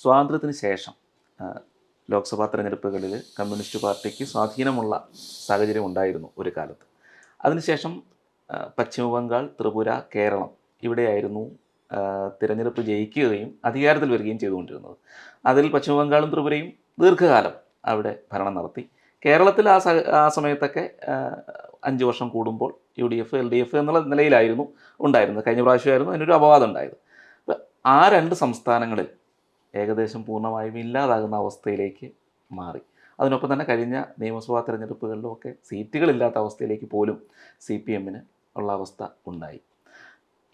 സ്വാതന്ത്ര്യത്തിന് ശേഷം ലോക്സഭാ തെരഞ്ഞെടുപ്പുകളിൽ കമ്മ്യൂണിസ്റ്റ് പാർട്ടിക്ക് സ്വാധീനമുള്ള സാഹചര്യം ഉണ്ടായിരുന്നു ഒരു കാലത്ത്. അതിനുശേഷം പശ്ചിമ ബംഗാൾ, ത്രിപുര, കേരളം ഇവിടെയായിരുന്നു തിരഞ്ഞെടുപ്പ് ജയിക്കുകയും അധികാരത്തിൽ വരികയും ചെയ്തുകൊണ്ടിരുന്നത്. അതിൽ പശ്ചിമ ബംഗാളും ത്രിപുരയും ദീർഘകാലം അവിടെ ഭരണം നടത്തി. കേരളത്തിൽ ആ സമയത്തൊക്കെ 5 വർഷം കൂടുമ്പോൾ UDF, LDF എന്നുള്ള നിലയിലായിരുന്നു ഉണ്ടായിരുന്നത്. കഴിഞ്ഞ പ്രാവശ്യമായിരുന്നു അതിനൊരു അപവാദം ഉണ്ടായത്. ആ 2 സംസ്ഥാനങ്ങളിൽ ഏകദേശം പൂർണ്ണമായും ഇല്ലാതാകുന്ന അവസ്ഥയിലേക്ക് മാറി. അതിനൊപ്പം തന്നെ കഴിഞ്ഞ നിയമസഭാ തെരഞ്ഞെടുപ്പുകളിലുമൊക്കെ സീറ്റുകളില്ലാത്ത അവസ്ഥയിലേക്ക് പോലും CPM ഉള്ള അവസ്ഥ ഉണ്ടായി.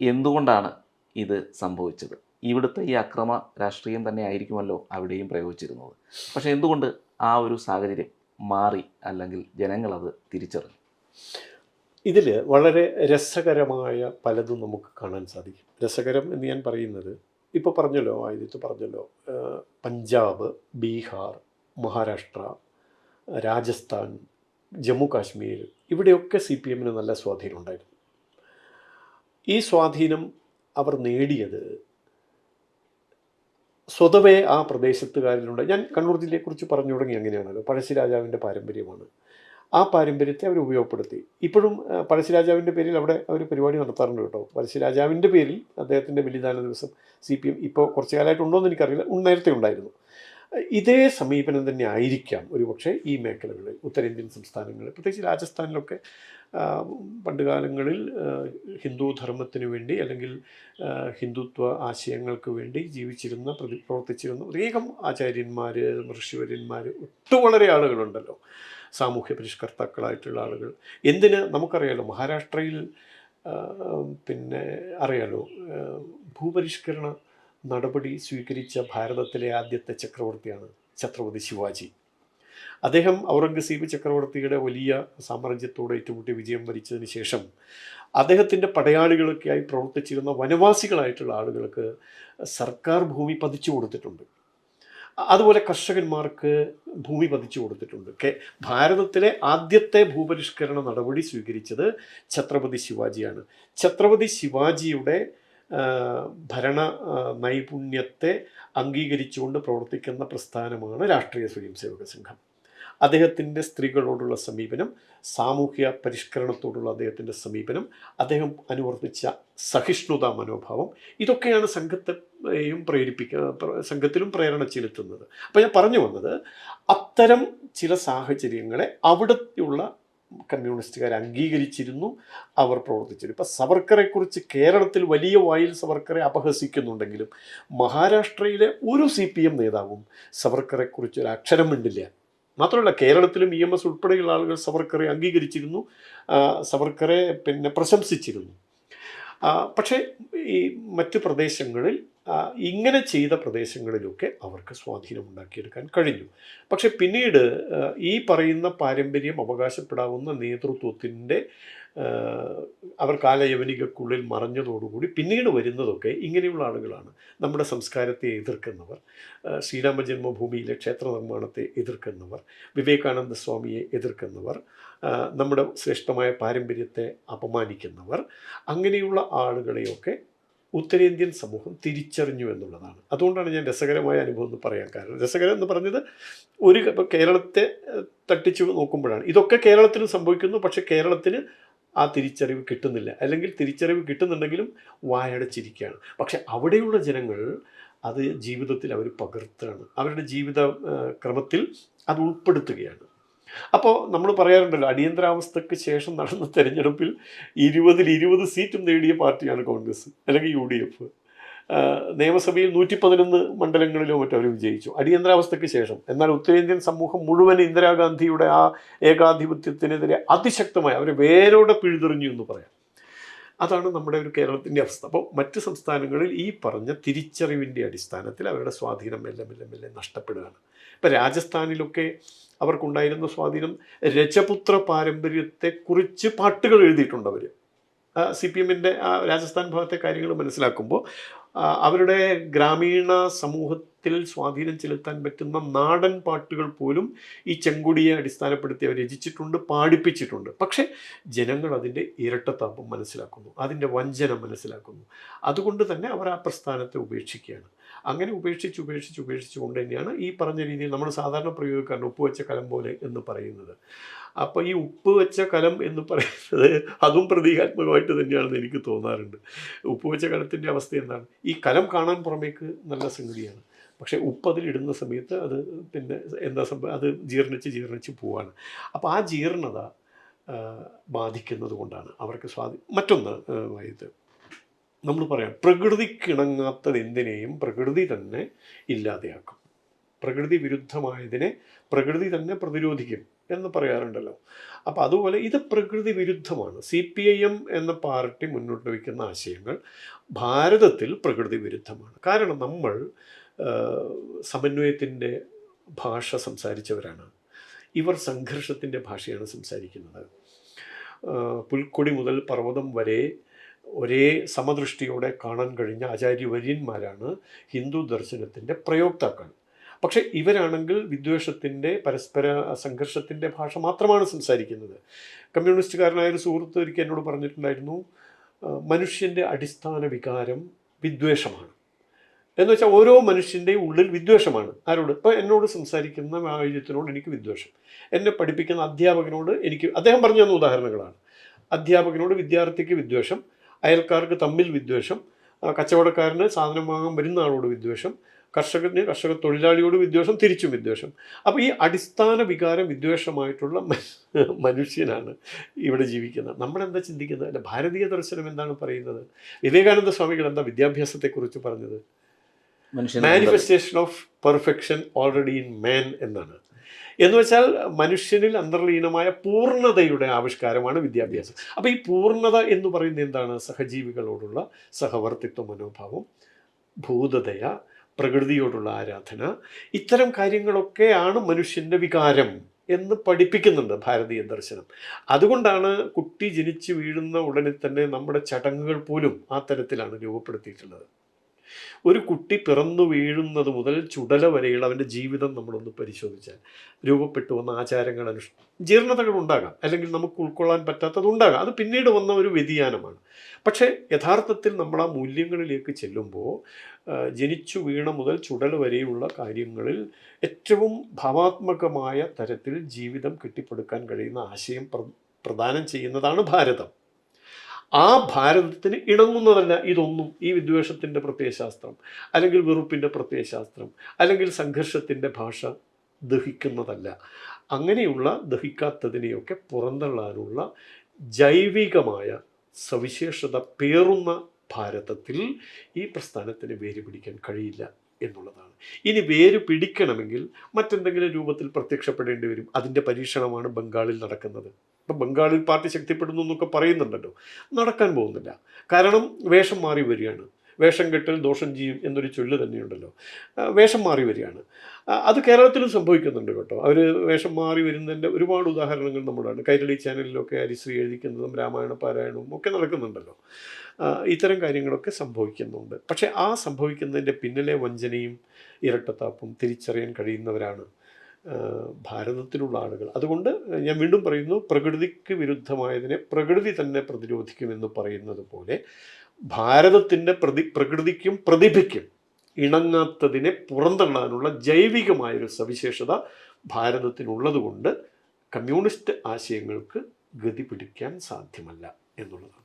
എന്തുകൊണ്ടാണ് ഇത് സംഭവിച്ചത്? ഇവിടുത്തെ ഈ അക്രമ രാഷ്ട്രീയം തന്നെ ആയിരിക്കുമല്ലോ അവിടെയും പ്രയോഗിച്ചിരുന്നത്. പക്ഷേ എന്തുകൊണ്ട് ആ ഒരു സാഹചര്യം മാറി, അല്ലെങ്കിൽ ജനങ്ങളത് തിരിച്ചറിഞ്ഞു? ഇതിൽ വളരെ രസകരമായ പലതും നമുക്ക് കാണാൻ സാധിക്കും. രസകരം എന്ന് ഞാൻ പറയുന്നത്, ഇപ്പോൾ പറഞ്ഞല്ലോ, ആദ്യത്ത് പറഞ്ഞല്ലോ, പഞ്ചാബ്, ബീഹാർ, മഹാരാഷ്ട്ര, രാജസ്ഥാൻ, ജമ്മു കാശ്മീർ, ഇവിടെയൊക്കെ CPM നല്ല സ്വാധീനം ഉണ്ടായിരുന്നു. ഈ സ്വാധീനം അവർ നേടിയത് സ്വതവേ ആ പ്രദേശത്തുകാരിലുണ്ട്. ഞാൻ കണ്ണൂർ ജില്ലയെക്കുറിച്ച് പറഞ്ഞു തുടങ്ങി അങ്ങനെയാണല്ലോ. പഴശ്ശിരാജാവിൻ്റെ പാരമ്പര്യമാണ്. ആ പാരമ്പര്യത്തെ അവർ ഉപയോഗപ്പെടുത്തി. ഇപ്പോഴും പഴശ്ശിരാജാവിൻ്റെ പേരിൽ അവിടെ അവർ പരിപാടി നടത്താറുണ്ട് കേട്ടോ. പഴശ്ശിരാജാവിൻ്റെ പേരിൽ അദ്ദേഹത്തിൻ്റെ ബലിദാന ദിവസം CPM ഇപ്പോൾ കുറച്ച് കാലമായിട്ട് ഉണ്ടോ എന്ന് എനിക്കറിയില്ല, നേരത്തെ ഉണ്ടായിരുന്നു. ഇതേ സമീപനം തന്നെ ആയിരിക്കാം ഒരുപക്ഷെ ഈ മേഖലകളിൽ, ഉത്തരേന്ത്യൻ സംസ്ഥാനങ്ങളിൽ, പ്രത്യേകിച്ച് രാജസ്ഥാനിലൊക്കെ പണ്ടുകാലങ്ങളിൽ ഹിന്ദു ധർമ്മത്തിന് വേണ്ടി അല്ലെങ്കിൽ ഹിന്ദുത്വ ആശയങ്ങൾക്ക് വേണ്ടി ജീവിച്ചിരുന്ന പ്രവർത്തിച്ചിരുന്ന അനേകം ആചാര്യന്മാർ, ഋഷിവര്യന്മാർ, വളരെ ആളുകളുണ്ടല്ലോ, സാമൂഹ്യ പരിഷ്കർത്താക്കളായിട്ടുള്ള ആളുകൾ. എന്തിന് നമുക്കറിയാലോ, മഹാരാഷ്ട്രയിൽ പിന്നെ അറിയാലോ, ഭൂപരിഷ്കരണ നടപടി സ്വീകരിച്ച ഭാരതത്തിലെ ആദ്യത്തെ ചക്രവർത്തിയാണ് ഛത്രപതി ശിവാജി. അദ്ദേഹം ഔറംഗസീബ് ചക്രവർത്തിയുടെ വലിയ സാമ്രാജ്യത്തോട് ഏറ്റുമുട്ടി വിജയം വരിച്ചതിന് ശേഷം അദ്ദേഹത്തിൻ്റെ പടയാളികളൊക്കെയായി പ്രവർത്തിച്ചിരുന്ന വനവാസികളായിട്ടുള്ള ആളുകൾക്ക് സർക്കാർ ഭൂമി പതിച്ചു കൊടുത്തിട്ടുണ്ട്. അതുപോലെ കർഷകന്മാർക്ക് ഭൂമി പതിച്ചു കൊടുത്തിട്ടുണ്ട്. ഭാരതത്തിലെ ആദ്യത്തെ ഭൂപരിഷ്കരണ നടപടി സ്വീകരിച്ചത് ഛത്രപതി ശിവാജിയാണ്. ഛത്രപതി ശിവാജിയുടെ ഭരണ നൈപുണ്യത്തെ അംഗീകരിച്ചുകൊണ്ട് പ്രവർത്തിക്കുന്ന പ്രസ്ഥാനമാണ് രാഷ്ട്രീയ സ്വയംസേവക സംഘം. അദ്ദേഹത്തിൻ്റെ സ്ത്രീകളോടുള്ള സമീപനം, സാമൂഹ്യ പരിഷ്കരണത്തോടുള്ള അദ്ദേഹത്തിൻ്റെ സമീപനം, അദ്ദേഹം അനുവർത്തിച്ച സഹിഷ്ണുതാ മനോഭാവം, ഇതൊക്കെയാണ് സംഘത്തെയും സംഘത്തിലും പ്രേരണ ചെലുത്തുന്നത്. അപ്പോൾ ഞാൻ പറഞ്ഞു വന്നത്, അത്തരം ചില സാഹചര്യങ്ങളെ അവിടെയുള്ള കമ്മ്യൂണിസ്റ്റുകാർ അംഗീകരിച്ചിരുന്നു, അവർ പ്രവർത്തിച്ചിരുന്നു. ഇപ്പം സവർക്കറെക്കുറിച്ച് കേരളത്തിൽ വലിയ വായിൽ സവർക്കറെ അപഹസിക്കുന്നുണ്ടെങ്കിലും മഹാരാഷ്ട്രയിലെ ഒരു CPM നേതാവും സവർക്കറെക്കുറിച്ച് ഒരു അക്ഷരം മിണ്ടില്ല. മാത്രമല്ല, കേരളത്തിലും EMS ഉൾപ്പെടെയുള്ള ആളുകൾ സവർക്കറെ അംഗീകരിച്ചിരുന്നു, സവർക്കറെ പ്രശംസിച്ചിരുന്നു. പക്ഷേ ഈ മറ്റ് പ്രദേശങ്ങളിൽ, ഇങ്ങനെ ചെയ്ത പ്രദേശങ്ങളിലൊക്കെ അവർക്ക് സ്വാധീനം ഉണ്ടാക്കിയെടുക്കാൻ കഴിഞ്ഞു. പക്ഷെ പിന്നീട് ഈ പറയുന്ന പാരമ്പര്യം അവകാശപ്പെടാവുന്ന നേതൃത്വത്തിൻ്റെ അവർ കാലയവനികൾക്കുള്ളിൽ മറഞ്ഞതോടുകൂടി പിന്നീട് വരുന്നതൊക്കെ ഇങ്ങനെയുള്ള ആളുകളാണ്. നമ്മുടെ സംസ്കാരത്തെ എതിർക്കുന്നവർ, ശ്രീരാമ ജന്മഭൂമിയിലെ ക്ഷേത്ര നിർമ്മാണത്തെ എതിർക്കുന്നവർ, വിവേകാനന്ദ സ്വാമിയെ എതിർക്കുന്നവർ, നമ്മുടെ ശ്രേഷ്ഠമായ പാരമ്പര്യത്തെ അപമാനിക്കുന്നവർ, അങ്ങനെയുള്ള ആളുകളെയൊക്കെ ഉത്തരേന്ത്യൻ സമൂഹം തിരിച്ചറിഞ്ഞു എന്നുള്ളതാണ്. അതുകൊണ്ടാണ് ഞാൻ രസകരമായ അനുഭവം എന്ന് പറയാൻ കാരണം. രസകരം എന്ന് പറഞ്ഞത്, ഇപ്പോൾ കേരളത്തെ തട്ടിച്ചു നോക്കുമ്പോഴാണ് ഇതൊക്കെ കേരളത്തിലും സംഭവിക്കുന്നു. പക്ഷേ കേരളത്തിന് ആ തിരിച്ചറിവ് കിട്ടുന്നില്ല, അല്ലെങ്കിൽ തിരിച്ചറിവ് കിട്ടുന്നുണ്ടെങ്കിലും വായടച്ചിരിക്കുകയാണ്. പക്ഷെ അവിടെയുള്ള ജനങ്ങൾ അത് ജീവിതത്തിൽ അവർ പകർത്തുകയാണ്, അവരുടെ ജീവിത ക്രമത്തിൽ അത് ഉൾപ്പെടുത്തുകയാണ്. അപ്പോൾ നമ്മൾ പറയാറുണ്ടല്ലോ, അടിയന്തരാവസ്ഥയ്ക്ക് ശേഷം നടന്ന തെരഞ്ഞെടുപ്പിൽ 20ൽ 20 സീറ്റും നേടിയ പാർട്ടിയാണ് കോൺഗ്രസ് അല്ലെങ്കിൽ UDF. നിയമസഭയിൽ 111 മണ്ഡലങ്ങളിലോ മറ്റോ അവർ വിജയിച്ചു അടിയന്തരാവസ്ഥയ്ക്ക് ശേഷം. എന്നാൽ ഉത്തരേന്ത്യൻ സമൂഹം മുഴുവൻ ഇന്ദിരാഗാന്ധിയുടെ ആ ഏകാധിപത്യത്തിനെതിരെ അതിശക്തമായി അവരെ വേരോടെ പിഴുതെറിഞ്ഞു എന്ന് പറയാം. അതാണ് നമ്മുടെ ഒരു കേരളത്തിൻ്റെ അവസ്ഥ. അപ്പോൾ മറ്റ് സംസ്ഥാനങ്ങളിൽ ഈ പറഞ്ഞ തിരിച്ചറിവിൻ്റെ അടിസ്ഥാനത്തിൽ അവരുടെ സ്വാധീനം മെല്ലെ മെല്ലെ മെല്ലെ നഷ്ടപ്പെടുകയാണ്. ഇപ്പം രാജസ്ഥാനിലൊക്കെ അവർക്കുണ്ടായിരുന്ന സ്വാധീനം, രജപുത്ര പാരമ്പര്യത്തെക്കുറിച്ച് പാട്ടുകൾ എഴുതിയിട്ടുണ്ട് അവർ. CPM രാജസ്ഥാൻ ഭാഗത്തെ കാര്യങ്ങൾ മനസ്സിലാക്കുമ്പോൾ അവരുടെ ഗ്രാമീണ സമൂഹ സമൂഹത്തിൽ സ്വാധീനം ചെലുത്താൻ പറ്റുന്ന നാടൻ പാട്ടുകൾ പോലും ഈ ചെങ്കൊടിയെ അടിസ്ഥാനപ്പെടുത്തി അവർ രചിച്ചിട്ടുണ്ട്, പാടിപ്പിച്ചിട്ടുണ്ട്. പക്ഷേ ജനങ്ങൾ അതിൻ്റെ ഇരട്ടത്താപ്പം മനസ്സിലാക്കുന്നു, അതിൻ്റെ വഞ്ചന മനസ്സിലാക്കുന്നു. അതുകൊണ്ട് തന്നെ അവർ ആ പ്രസ്ഥാനത്തെ ഉപേക്ഷിക്കുകയാണ്. അങ്ങനെ ഉപേക്ഷിച്ചുകൊണ്ട് തന്നെയാണ് ഈ പറഞ്ഞ രീതിയിൽ നമ്മൾ സാധാരണ പ്രയോഗിക്കാറുണ്ട് ഉപ്പ് വെച്ച കലം പോലെ എന്ന് പറയുന്നത്. അപ്പോൾ ഈ ഉപ്പ് വെച്ച കലം എന്ന് പറയുന്നത് അതും പ്രതീകാത്മകമായിട്ട് തന്നെയാണെന്ന് എനിക്ക് തോന്നാറുണ്ട്. ഉപ്പ് വെച്ച കലത്തിൻ്റെ അവസ്ഥ എന്താണ്? ഈ കലം കാണാൻ പുറമേക്ക് നല്ല സംഗതിയാണ്, പക്ഷേ ഉപ്പ് അതിലിടുന്ന സമയത്ത് അത് പിന്നെ എന്താ സംഭവം, അത് ജീർണിച്ച് പോവാണ്. അപ്പോൾ ആ ജീർണത ബാധിക്കുന്നത് കൊണ്ടാണ് അവർക്ക് മറ്റൊന്ന് ഇത് നമ്മൾ പറയാം, പ്രകൃതിക്കിണങ്ങാത്തത് എന്തിനേയും പ്രകൃതി തന്നെ ഇല്ലാതെയാക്കും, പ്രകൃതി വിരുദ്ധമായതിനെ പ്രകൃതി തന്നെ പ്രതിരോധിക്കും എന്ന് പറയാറുണ്ടല്ലോ. അപ്പോൾ അതുപോലെ ഇത് പ്രകൃതി വിരുദ്ധമാണ്. CPIM എന്ന പാർട്ടി മുന്നോട്ട് വയ്ക്കുന്ന ആശയങ്ങൾ ഭാരതത്തിൽ പ്രകൃതി വിരുദ്ധമാണ്. കാരണം നമ്മൾ സമന്വയത്തിൻ്റെ ഭാഷ സംസാരിച്ചവരാണ്. ഇവർ സംഘർഷത്തിൻ്റെ ഭാഷയാണ് സംസാരിക്കുന്നത്. പുൽക്കൊടി മുതൽ പർവ്വതം വരെ ഒരേ സമദൃഷ്ടിയോടെ കാണാൻ കഴിഞ്ഞ ആചാര്യവര്യന്മാരാണ് ഹിന്ദു ദർശനത്തിൻ്റെ പ്രയോക്താക്കൾ. പക്ഷേ ഇവരാണെങ്കിൽ വിദ്വേഷത്തിൻ്റെ പരസ്പര സംഘർഷത്തിൻ്റെ ഭാഷ മാത്രമാണ് സംസാരിക്കുന്നത്. കമ്മ്യൂണിസ്റ്റുകാരനായ ഒരു സുഹൃത്ത് ഒരിക്കൽ എന്നോട് പറഞ്ഞിട്ടുണ്ടായിരുന്നു, മനുഷ്യൻ്റെ അടിസ്ഥാന വികാരം വിദ്വേഷമാണ് എന്ന് വെച്ചാൽ ഓരോ മനുഷ്യൻ്റെയും ഉള്ളിൽ വിദ്വേഷമാണ്. ആരോട്? ഇപ്പോൾ എന്നോട് സംസാരിക്കുന്ന ആയുധത്തിനോട് എനിക്ക് വിദ്വേഷം, എന്നെ പഠിപ്പിക്കുന്ന അധ്യാപകനോട് എനിക്ക്, അദ്ദേഹം പറഞ്ഞു തന്ന ഉദാഹരണങ്ങളാണ്. അധ്യാപകനോട് വിദ്യാർത്ഥിക്ക് വിദ്വേഷം, അയൽക്കാർക്ക് തമ്മിൽ വിദ്വേഷം, കച്ചവടക്കാരന് സാധനം വാങ്ങാൻ വരുന്ന ആളോട് വിദ്വേഷം, കർഷക തൊഴിലാളിയോട് വിദ്വേഷം, തിരിച്ചും വിദ്വേഷം. അപ്പോൾ ഈ അടിസ്ഥാന വികാരം വിദ്വേഷമായിട്ടുള്ള മനുഷ്യനാണ് ഇവിടെ ജീവിക്കുന്നത്. നമ്മളെന്താ ചിന്തിക്കുന്നത്? അല്ല, ഭാരതീയ ദർശനം എന്താണ് പറയുന്നത്? വിവേകാനന്ദ സ്വാമികൾ എന്താ വിദ്യാഭ്യാസത്തെക്കുറിച്ച് പറഞ്ഞത്? Manifestation of perfection already in man എന്നാണ്. എന്ന് വെച്ചാൽ മനുഷ്യനിൽ അന്തർലീനമായ പൂർണ്ണതയുടെ ആവിഷ്കാരമാണ് വിദ്യാഭ്യാസം. അപ്പോൾ ഈ പൂർണ്ണത എന്ന് പറയുന്നത് എന്താണ്? സഹജീവികളോടുള്ള സഹവർത്തിത്വ മനോഭാവം, ഭൂതദയ, പ്രകൃതിയോടുള്ള ആരാധന, ഇത്തരം കാര്യങ്ങളൊക്കെയാണ് മനുഷ്യൻ്റെ വികാരം എന്ന് പഠിപ്പിക്കുന്നുണ്ട് ഭാരതീയ ദർശനം. അതുകൊണ്ടാണ് കുട്ടി ജനിച്ചു വീഴുന്ന ഉടനെ തന്നെ നമ്മുടെ ചടങ്ങുകൾ പോലും ആ തരത്തിലാണ് രൂപപ്പെടുത്തിയിട്ടുള്ളത്. ഒരു കുട്ടി പിറന്നു വീഴുന്നത് മുതൽ ചുടല വരെയുള്ള അവൻ്റെ ജീവിതം നമ്മളൊന്ന് പരിശോധിച്ചാൽ രൂപപ്പെട്ടു വന്ന ആചാരങ്ങൾ, ജീർണതകൾ ഉണ്ടാകാം, അല്ലെങ്കിൽ നമുക്ക് ഉൾക്കൊള്ളാൻ പറ്റാത്തതുണ്ടാകാം. അത് പിന്നീട് വന്ന ഒരു വ്യതിയാനമാണ്. പക്ഷേ യഥാർത്ഥത്തിൽ നമ്മൾ ആ മൂല്യങ്ങളിലേക്ക് ചെല്ലുമ്പോൾ ജനിച്ചു വീണ മുതൽ ചുടൽ വരെയുള്ള കാര്യങ്ങളിൽ ഏറ്റവും ഭാവാത്മകമായ തരത്തിൽ ജീവിതം കെട്ടിപ്പടുക്കാൻ കഴിയുന്ന ആശയം പ്രദാനം ചെയ്യുന്നതാണ് ഭാരതം. ആ ഭാരതത്തിന് ഇണങ്ങുന്നതല്ല ഇതൊന്നും. ഈ വിദ്വേഷത്തിൻ്റെ പ്രത്യയശാസ്ത്രം, അല്ലെങ്കിൽ വെറുപ്പിൻ്റെ പ്രത്യയശാസ്ത്രം, അല്ലെങ്കിൽ സംഘർഷത്തിൻ്റെ ഭാഷ ദഹിക്കുന്നതല്ല. അങ്ങനെയുള്ള ദഹിക്കാത്തതിനെയൊക്കെ പുറന്തള്ളാനുള്ള ജൈവികമായ സവിശേഷത പേറുന്ന ഭാരതത്തിൽ ഈ പ്രസ്ഥാനത്തിന് വേര് പിടിക്കാൻ കഴിയില്ല എന്നുള്ളതാണ്. ഇനി വേര് പിടിക്കണമെങ്കിൽ മറ്റെന്തെങ്കിലും രൂപത്തിൽ പ്രത്യക്ഷപ്പെടേണ്ടി വരും. അതിൻ്റെ പരീക്ഷണമാണ് ബംഗാളിൽ നടക്കുന്നത്. ഇപ്പം ബംഗാളിൽ പാർട്ടി ശക്തിപ്പെടുന്നു എന്നൊക്കെ പറയുന്നുണ്ടല്ലോ, നടക്കാൻ പോകുന്നില്ല. കാരണം വേഷം മാറി വരികയാണ്. വേഷം കെട്ടൽ ദോഷം ചെയ്യും എന്നൊരു ചൊല്ല് തന്നെയുണ്ടല്ലോ. വേഷം മാറി വരികയാണ്. അത് കേരളത്തിലും സംഭവിക്കുന്നുണ്ട് കേട്ടോ. അവർ വേഷം മാറി വരുന്നതിൻ്റെ ഒരുപാട് ഉദാഹരണങ്ങൾ നമ്മളാണ്. കൈരളി ചാനലിലൊക്കെ ഹരിശ്രീ എഴുതിക്കുന്നതും രാമായണ പാരായണവും ഒക്കെ നടക്കുന്നുണ്ടല്ലോ. ഇത്തരം കാര്യങ്ങളൊക്കെ സംഭവിക്കുന്നുണ്ട്. പക്ഷേ ആ സംഭവിക്കുന്നതിൻ്റെ പിന്നിലെ വഞ്ചനയും ഇരട്ടത്താപ്പും തിരിച്ചറിയാൻ കഴിയുന്നവരാണ് ഭാരതത്തിലുള്ള ആളുകൾ. അതുകൊണ്ട് ഞാൻ വീണ്ടും പറയുന്നു, പ്രകൃതിക്ക് വിരുദ്ധമായതിനെ പ്രകൃതി തന്നെ പ്രതിരോധിക്കുമെന്ന് പറയുന്നത് പോലെ ഭാരതത്തിൻ്റെ പ്രകൃതിക്കും പ്രതിഭയ്ക്കും ഇണങ്ങാത്തതിനെ പുറന്തള്ളാനുള്ള ജൈവികമായൊരു സവിശേഷത ഭാരതത്തിനുള്ളതുകൊണ്ട് കമ്മ്യൂണിസ്റ്റ് ആശയങ്ങൾക്ക് ഗതി പിടിക്കാൻ സാധ്യമല്ല എന്നുള്ളതാണ്.